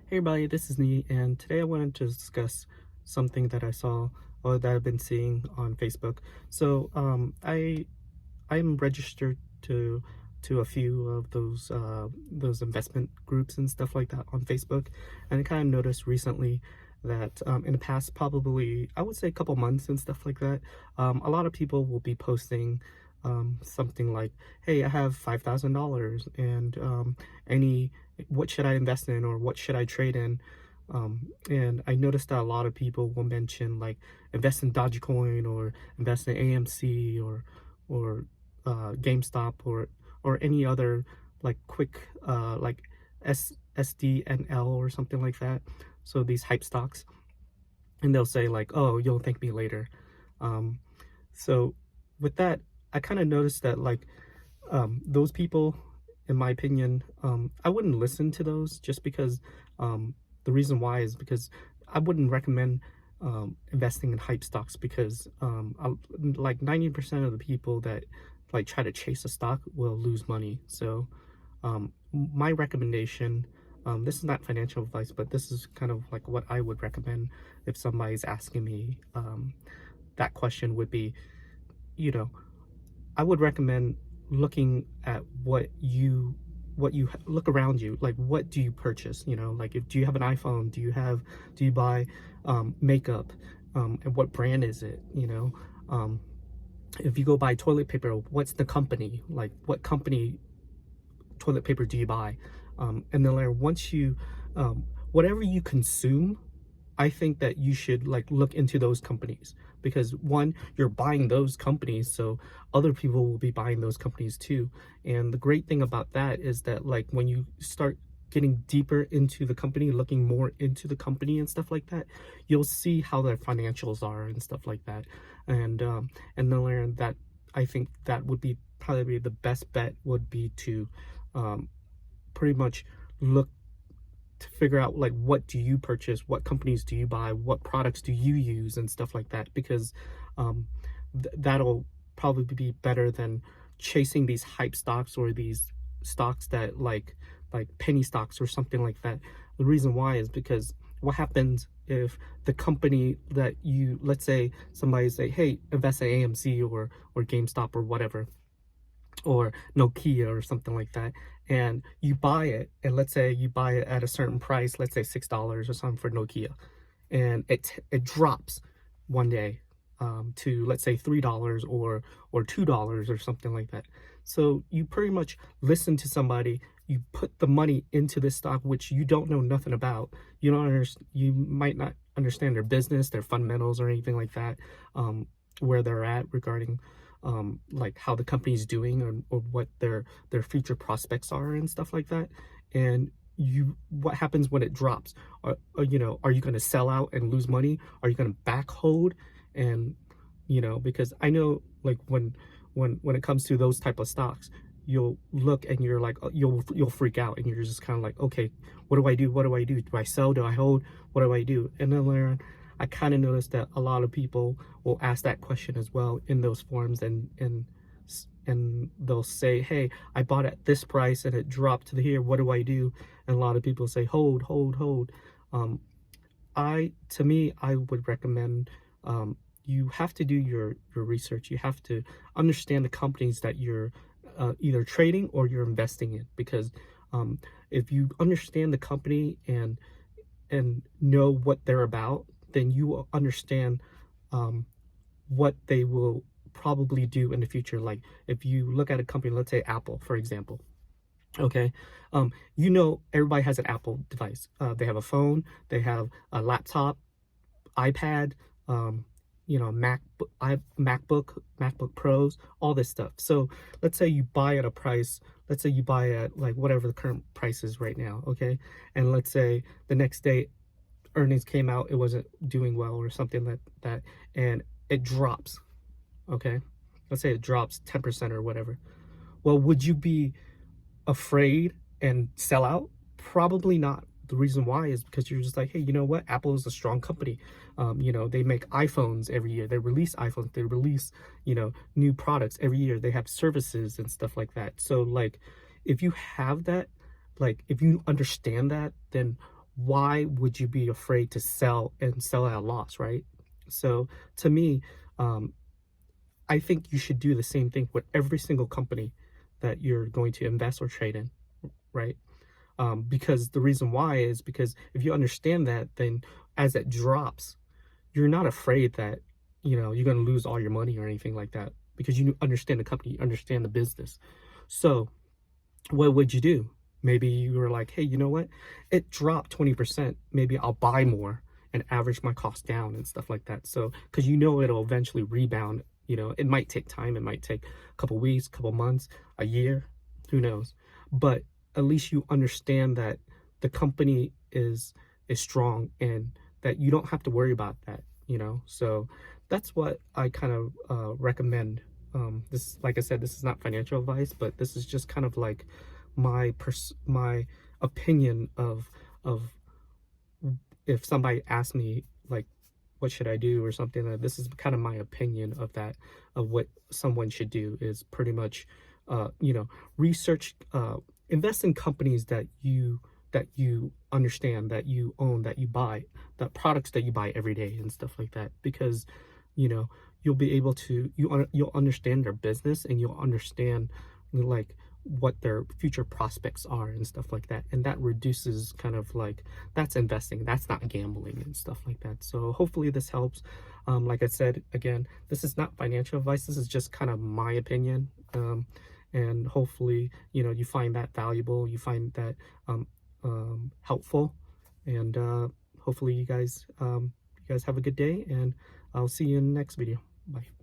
Hey everybody, this is Nee, and today I wanted to discuss something that I saw or that I've been seeing on Facebook. I'm registered to a few of those investment groups and stuff like that on Facebook, and I kind of noticed recently that in the past, probably I would say a couple months and stuff like that, a lot of people will be posting something like, "Hey, I have $5,000, and any what should I invest in or what should I trade in?" And I noticed that a lot of people will mention like invest in Dogecoin or invest in AMC or GameStop or any other like quick like SDNL or something like that. So these hype stocks, and they'll say like, "Oh, you'll thank me later." Um, so with that, I kind of noticed that like those people, in my opinion, I wouldn't listen to those just because the reason why is because I wouldn't recommend investing in hype stocks because like 90% of the people that like try to chase a stock will lose money. So my recommendation, this is not financial advice, but this is kind of like what I would recommend if somebody's asking me that question would be, you know, I would recommend looking at what you look around you, like what do you purchase, like if do you have an iPhone, do you buy makeup, and what brand is it, if you go buy toilet paper, what's the company, like what company toilet paper do you buy, and then later once you whatever you consume, I think that you should like look into those companies because one, you're buying those companies, so other people will be buying those companies too. And the great thing about that is that like when you start getting deeper into the company, looking more into the company and stuff like that, you'll see how their financials are and stuff like that. And then learn that I think that would be probably the best bet would be to pretty much look to figure out like what do you purchase, what companies do you buy, what products do you use and stuff like that, because that'll probably be better than chasing these hype stocks or these stocks that like penny stocks or something like that. The reason why is because what happens if the company that you, let's say somebody say, "Hey, invest in AMC or GameStop or whatever, or Nokia or something like that," and you buy it, and let's say you buy it at a certain price, let's say $6 or something for Nokia, and it drops one day to let's say $3 or $2 or something like that. So you pretty much listen to somebody, you put the money into this stock which you don't know nothing about, you might not understand their business, their fundamentals or anything like that, where they're at regarding like how the company's doing, or what their future prospects are and stuff like that. And what happens when it drops? Are you going to sell out and lose money? Are you going to back hold? And because I know like when it comes to those type of stocks, you'll look and you're like, you'll freak out and you're just kind of like, okay, what do I do? What do I do? Do I sell? Do I hold? What do I do? And then later on, I kind of noticed that a lot of people will ask that question as well in those forums, and they'll say, "Hey, I bought at this price and it dropped to here. What do I do?" And a lot of people say, "Hold, hold, hold." Um, to me, I would recommend, you have to do your research. You have to understand the companies that you're either trading or you're investing in, because if you understand the company and know what they're about, then you will understand what they will probably do in the future. Like if you look at a company, let's say Apple, for example. Okay, everybody has an Apple device. They have a phone, they have a laptop, iPad, MacBook Pros, all this stuff. So let's say you buy at a price. Let's say you buy at like whatever the current price is right now. Okay, and let's say the next day earnings came out, it wasn't doing well or something like that, and it drops. Okay, let's say it drops 10% or whatever. Well, would you be afraid and sell out? Probably not. The reason why is because you're just like, hey, you know what? Apple is a strong company. They make iPhones every year. They release iPhones. They release, new products every year. They have services and stuff like that. So like, if you have that, like if you understand that, then why would you be afraid to sell and sell at a loss, right? So to me, um, I think you should do the same thing with every single company that you're going to invest or trade in, right? Because the reason why is because if you understand that, then as it drops, you're not afraid that, you're going to lose all your money or anything like that, because you understand the company, you understand the business. So what would you do? Maybe you were like, hey, you know what? It dropped 20%. Maybe I'll buy more and average my cost down and stuff like that. So, because it'll eventually rebound. It might take time. It might take a couple weeks, couple months, a year, who knows? But at least you understand that the company is strong and that you don't have to worry about that. So that's what I kind of recommend. This, like I said, this is not financial advice, but this is just kind of like my opinion of if somebody asks me like what should I do or something, that this is kind of my opinion of that, of what someone should do is pretty much research, invest in companies that you understand, that you own, that you buy, the products that you buy every day and stuff like that, because you'll be able to you'll understand their business, and you'll understand like what their future prospects are and stuff like that, and that reduces kind of like, that's investing, that's not gambling and stuff like that. So hopefully this helps. Like I said, again, this is not financial advice, this is just kind of my opinion, and hopefully you find that valuable, you find that helpful, and hopefully you guys have a good day, and I'll see you in the next video. Bye.